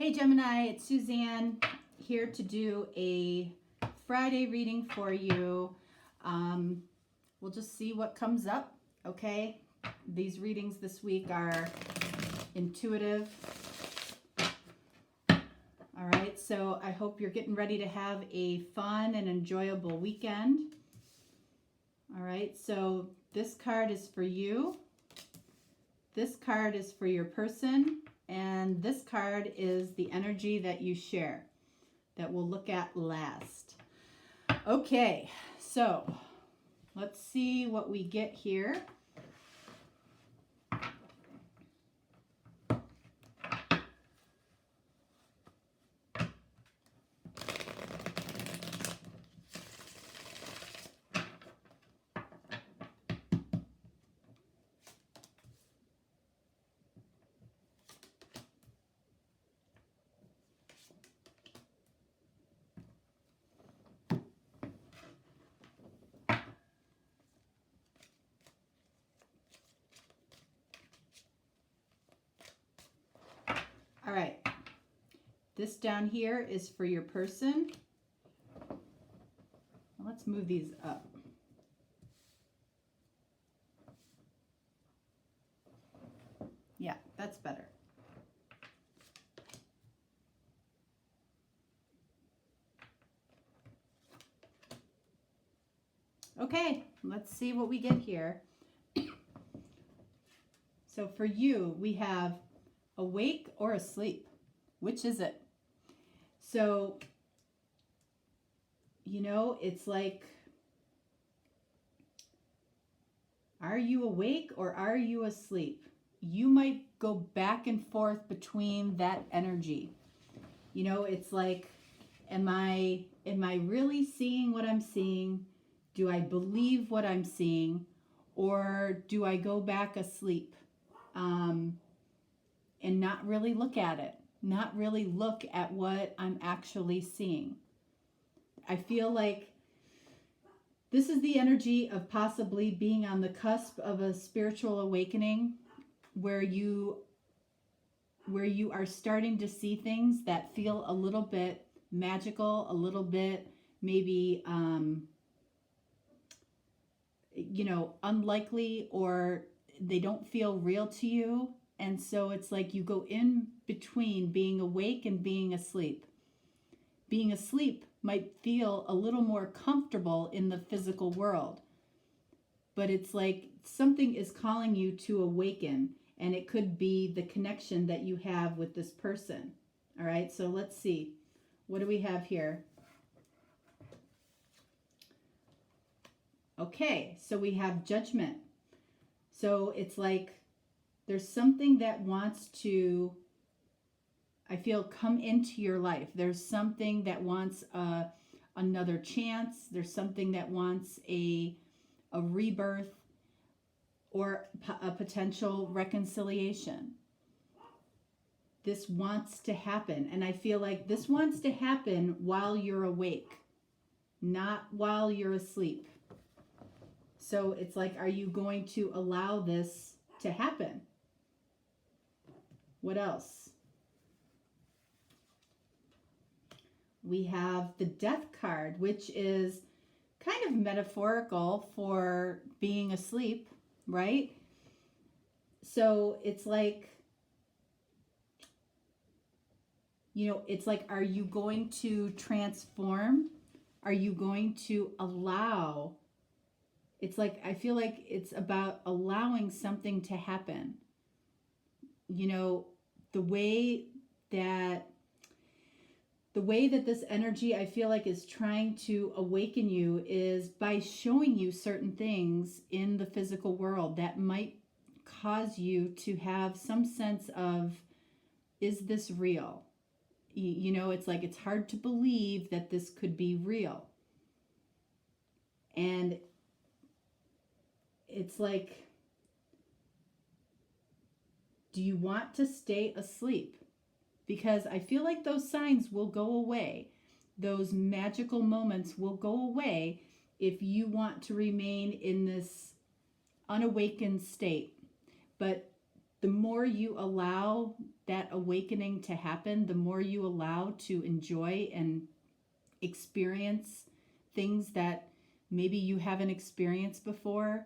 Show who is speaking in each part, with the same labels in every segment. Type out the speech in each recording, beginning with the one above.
Speaker 1: Hey Gemini, it's Suzanne here to do a Friday reading for you. We'll just see what comes up, okay? These readings this week are intuitive. All right, so I hope you're getting ready to have a fun and enjoyable weekend. All right, so this card is for you. This card is for your person. And this card is the energy that you share that we'll look at last. Okay, so let's see what we get here. All right, this down here is for your person. Let's move these up. Yeah, that's better. Okay, let's see what we get here. So for you, we have awake or asleep. Which is it? So, you know, it's like, are you awake or are you asleep? You might go back and forth between that energy. You know, it's like, am I really seeing what I'm seeing? Do I believe what I'm seeing? Or do I go back asleep and not really look at it? Not really look at what I'm actually seeing. I feel like this is the energy of possibly being on the cusp of a spiritual awakening where you are starting to see things that feel a little bit magical, a little bit maybe you know, unlikely, or they don't feel real to you. And so it's like you go in between being awake and being asleep. Being asleep might feel a little more comfortable in the physical world, but it's like something is calling you to awaken, and it could be the connection that you have with this person. All right, so let's see. What do we have here? Okay, so we have judgment. So it's like there's something that wants to, I feel, come into your life. There's something that wants another chance. There's something that wants a rebirth or a potential reconciliation. This wants to happen. And I feel like this wants to happen while you're awake, not while you're asleep. So it's like, are you going to allow this to happen? What else? We have the Death card, which is kind of metaphorical for being asleep, right? So it's like, you know, it's like, are you going to transform? Are you going to allow? It's like, I feel like it's about allowing something to happen. You know, the way that this energy, I feel like, is trying to awaken you is by showing you certain things in the physical world that might cause you to have some sense of, is this real? You know, it's like, it's hard to believe that this could be real. And it's like, do you want to stay asleep? Because I feel like those signs will go away. Those magical moments will go away if you want to remain in this unawakened state. But the more you allow that awakening to happen, the more you allow to enjoy and experience things that maybe you haven't experienced before.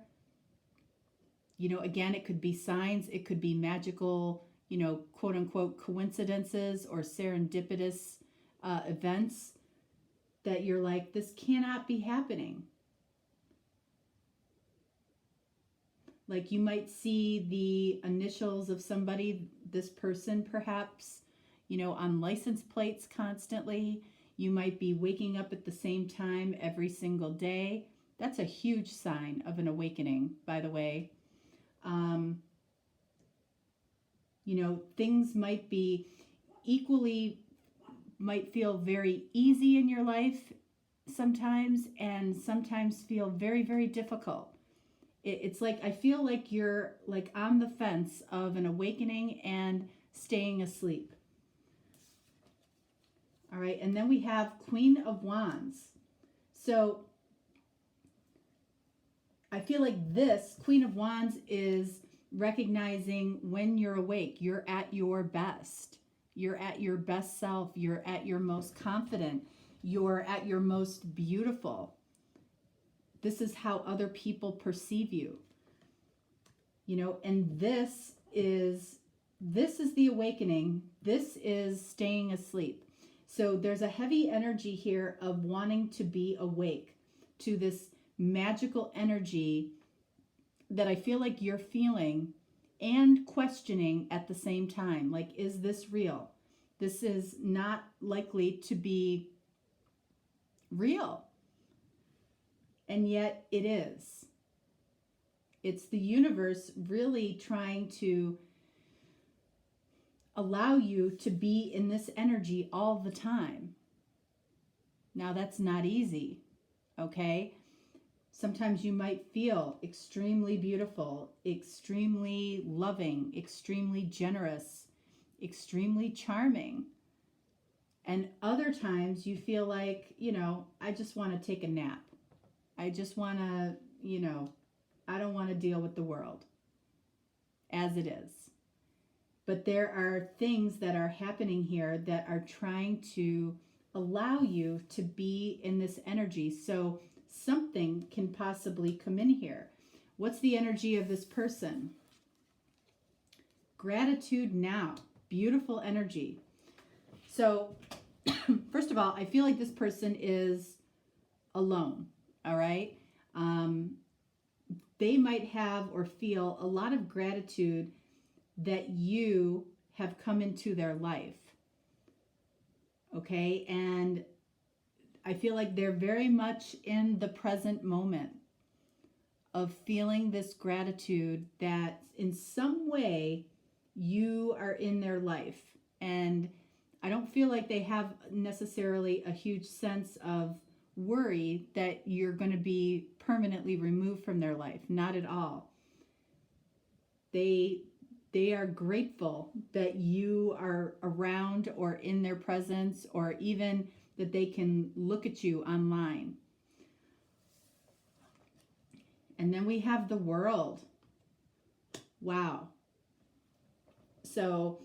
Speaker 1: You know, again, it could be signs, it could be magical, you know, quote unquote coincidences or serendipitous events that you're like, this cannot be happening. Like you might see the initials of somebody, this person perhaps, you know, on license plates constantly. You might be waking up at the same time every single day. That's a huge sign of an awakening, by the way. You know, things might be equally, might feel very easy in your life sometimes, and sometimes feel very, very difficult. It's like, I feel like you're like on the fence of an awakening and staying asleep. All right, and then we have Queen of Wands. So I feel like this Queen of Wands is recognizing when you're awake, you're at your best. You're at your best self. You're at your most confident. You're at your most beautiful. This is how other people perceive you. You know, and this is the awakening. This is staying asleep. So there's a heavy energy here of wanting to be awake to this magical energy that I feel like you're feeling and questioning at the same time. Like, is this real? This is not likely to be real. And yet it is. It's the universe really trying to allow you to be in this energy all the time. Now, that's not easy, okay? Sometimes you might feel extremely beautiful, extremely loving, extremely generous, extremely charming. And other times you feel like, you know, I just want to take a nap. I just want to, you know, I don't want to deal with the world as it is. But there are things that are happening here that are trying to allow you to be in this energy. So something can possibly come in here. What's the energy of this person? Gratitude now. Beautiful energy. So, first of all, I feel like this person is alone. All right. They might have or feel a lot of gratitude that you have come into their life. Okay. And I feel like they're very much in the present moment of feeling this gratitude that in some way you are in their life. And I don't feel like they have necessarily a huge sense of worry that you're going to be permanently removed from their life. Not at all. They are grateful that you are around or in their presence, or even that they can look at you online. And then we have the World. Wow. So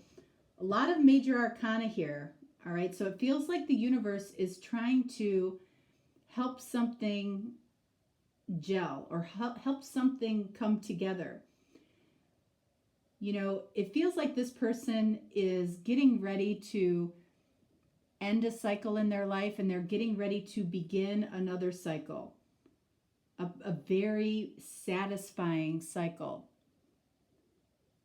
Speaker 1: a lot of major arcana here. All right. So it feels like the universe is trying to help something gel or help something come together. You know, it feels like this person is getting ready to end a cycle in their life, and they're getting ready to begin another cycle. A very satisfying cycle.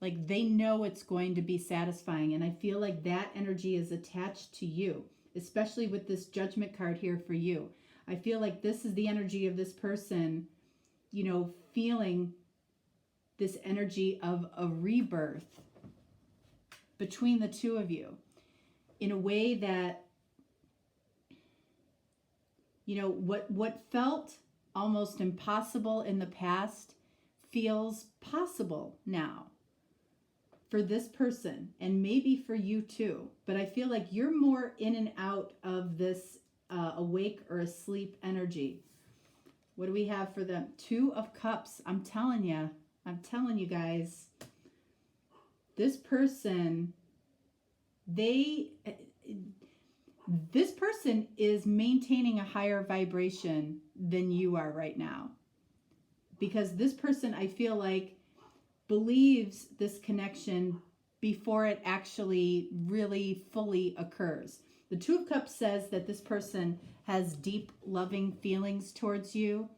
Speaker 1: Like, they know it's going to be satisfying, and I feel like that energy is attached to you, especially with this Judgment card here for you. I feel like this is the energy of this person, you know, feeling this energy of a rebirth between the two of you in a way that, you know, what felt almost impossible in the past feels possible now for this person, and maybe for you too. But I feel like you're more in and out of this awake or asleep energy. What do we have for them? Two of Cups. I'm telling you guys. this person, this person is maintaining a higher vibration than you are right now. Because this person, I feel like, believes this connection before it actually really fully occurs. The Two of Cups says that this person has deep loving feelings towards you,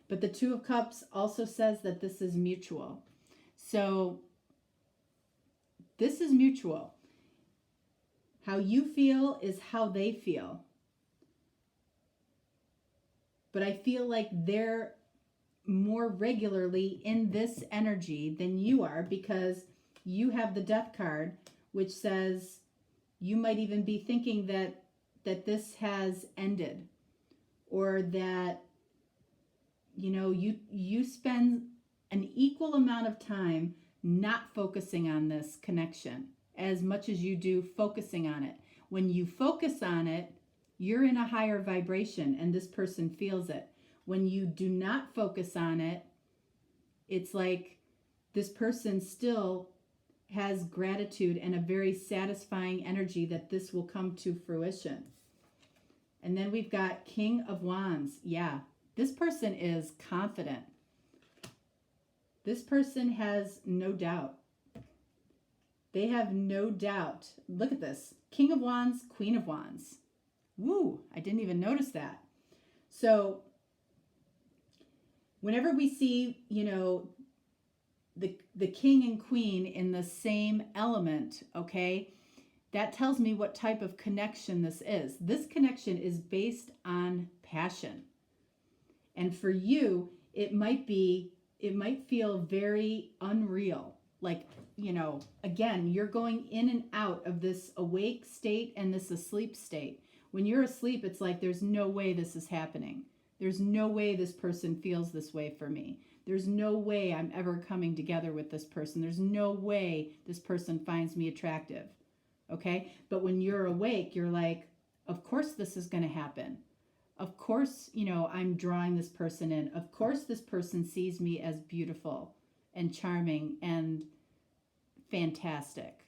Speaker 1: but the Two of Cups also says that this is mutual. So this is mutual. How you feel is how they feel. But I feel like they're more regularly in this energy than you are, because you have the Death card, which says you might even be thinking that this has ended, or that you spend an equal amount of time not focusing on this connection as much as you do focusing on it. When you focus on it, you're in a higher vibration and this person feels it. When you do not focus on it, it's like this person still has gratitude and a very satisfying energy that this will come to fruition. And then we've got King of Wands. Yeah, this person is confident. This person has no doubt. They have no doubt. Look at this. King of Wands, Queen of Wands. Woo, I didn't even notice that. So whenever we see, the king and queen in the same element, okay, that tells me what type of connection this is. This connection is based on passion. And for you, it might feel very unreal. Like, again, you're going in and out of this awake state and this asleep state. When you're asleep, it's like, there's no way this is happening. There's no way this person feels this way for me. There's no way I'm ever coming together with this person. There's no way this person finds me attractive. Okay? But when you're awake, you're like, of course this is going to happen. Of course, I'm drawing this person in. Of course this person sees me as beautiful and charming and fantastic.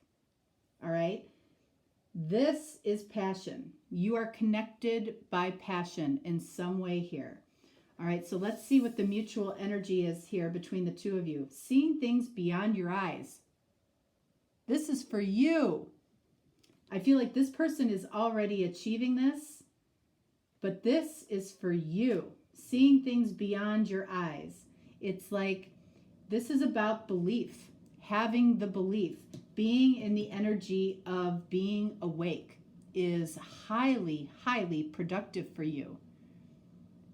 Speaker 1: All right? This is passion. You are connected by passion in some way here. All right, so let's see what the mutual energy is here between the two of you. Seeing things beyond your eyes. This is for you. I feel like this person is already achieving this, but this is for you. Seeing things beyond your eyes. It's like, this is about belief, having the belief. Being in the energy of being awake is highly, highly productive for you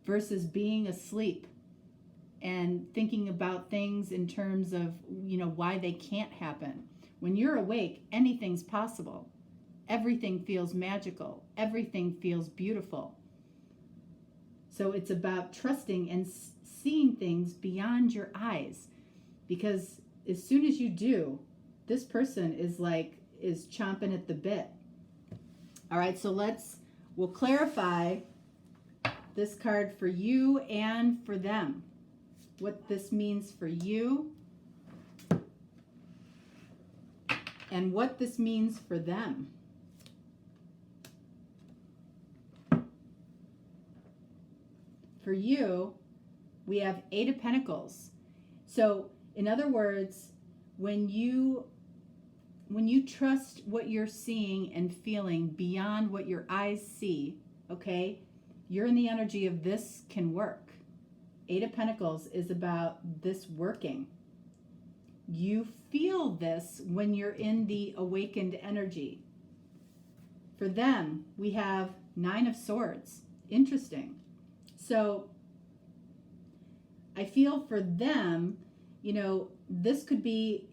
Speaker 1: versus being asleep and thinking about things in terms of, why they can't happen. When you're awake, anything's possible. Everything feels magical. Everything feels beautiful. So it's about trusting and seeing things beyond your eyes, because as soon as you do, this person is chomping at the bit. All right, so we'll clarify this card for you and for them. What this means for you and what this means for them. For you, we have Eight of Pentacles. So, in other words, when you trust what you're seeing and feeling beyond what your eyes see, okay, you're in the energy of this can work. Eight of Pentacles is about this working. You feel this when you're in the awakened energy. For them, we have Nine of Swords. Interesting. So I feel for them, this could be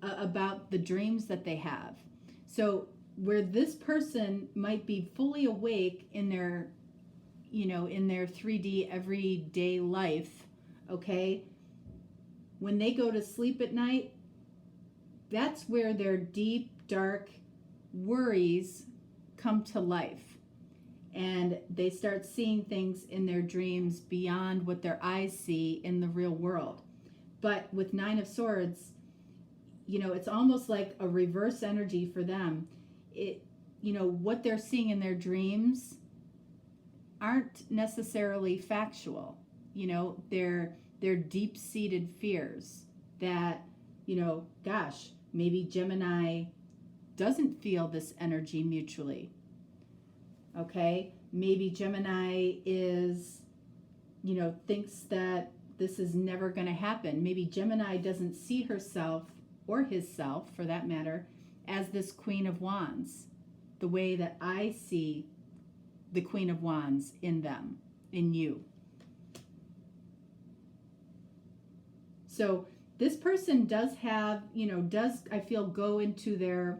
Speaker 1: about the dreams that they have. So where this person might be fully awake in their 3D everyday life, okay, when they go to sleep at night, that's where their deep, dark worries come to life. And they start seeing things in their dreams beyond what their eyes see in the real world. But with Nine of Swords, it's almost like a reverse energy for them. What they're seeing in their dreams aren't necessarily factual. They're deep-seated fears that, gosh, maybe Gemini doesn't feel this energy mutually. Okay? Maybe Gemini thinks that this is never going to happen. Maybe Gemini doesn't see herself, or his self for that matter, as this Queen of Wands, the way that I see the Queen of Wands in them, in you. So this person does have, I feel, go into their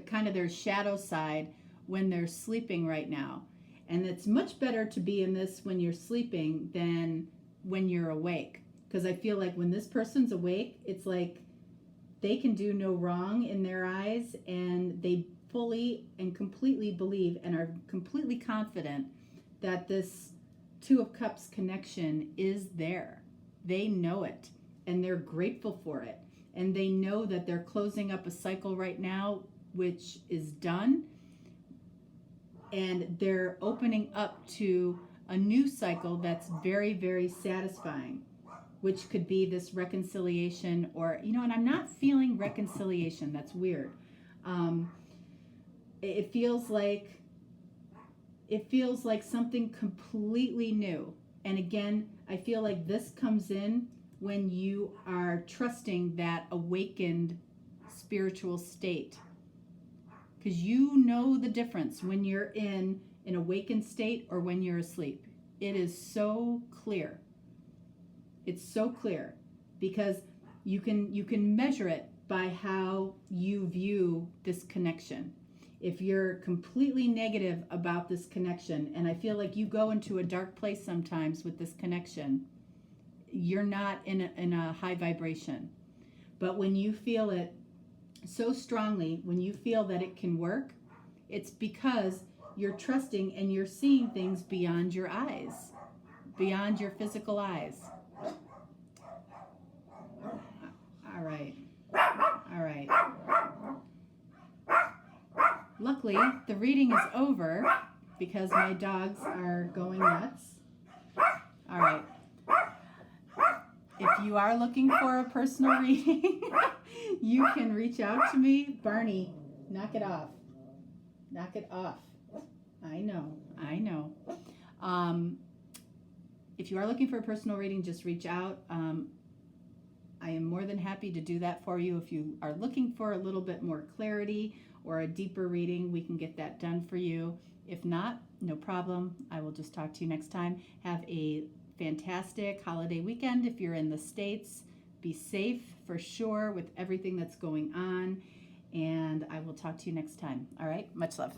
Speaker 1: kind of their shadow side when they're sleeping right now. And it's much better to be in this when you're sleeping than when you're awake. Because I feel like when this person's awake, it's like they can do no wrong in their eyes, and they fully and completely believe and are completely confident that this Two of Cups connection is there. They know it, and they're grateful for it. And they know that they're closing up a cycle right now, which is done. And they're opening up to a new cycle that's very, very satisfying, which could be this reconciliation, or, and I'm not feeling reconciliation. That's weird. It feels like something completely new. And again, I feel like this comes in when you are trusting that awakened spiritual state. Because you know the difference when you're in an awakened state or when you're asleep. It is so clear. It's so clear because you can measure it by how you view this connection. If you're completely negative about this connection, and I feel like you go into a dark place sometimes with this connection, you're not in a high vibration. But when you feel it so strongly, when you feel that it can work, it's because you're trusting and you're seeing things beyond your eyes, beyond your physical eyes. All right. Luckily, the reading is over because my dogs are going nuts. All right. If you are looking for a personal reading, you can reach out to me. Barney, knock it off. Knock it off. I know. If you are looking for a personal reading, just reach out. I am more than happy to do that for you. If you are looking for a little bit more clarity or a deeper reading, we can get that done for you. If not, no problem. I will just talk to you next time. Have a fantastic holiday weekend if you're in the States. Be safe for sure with everything that's going on. And I will talk to you next time. All right? Much love.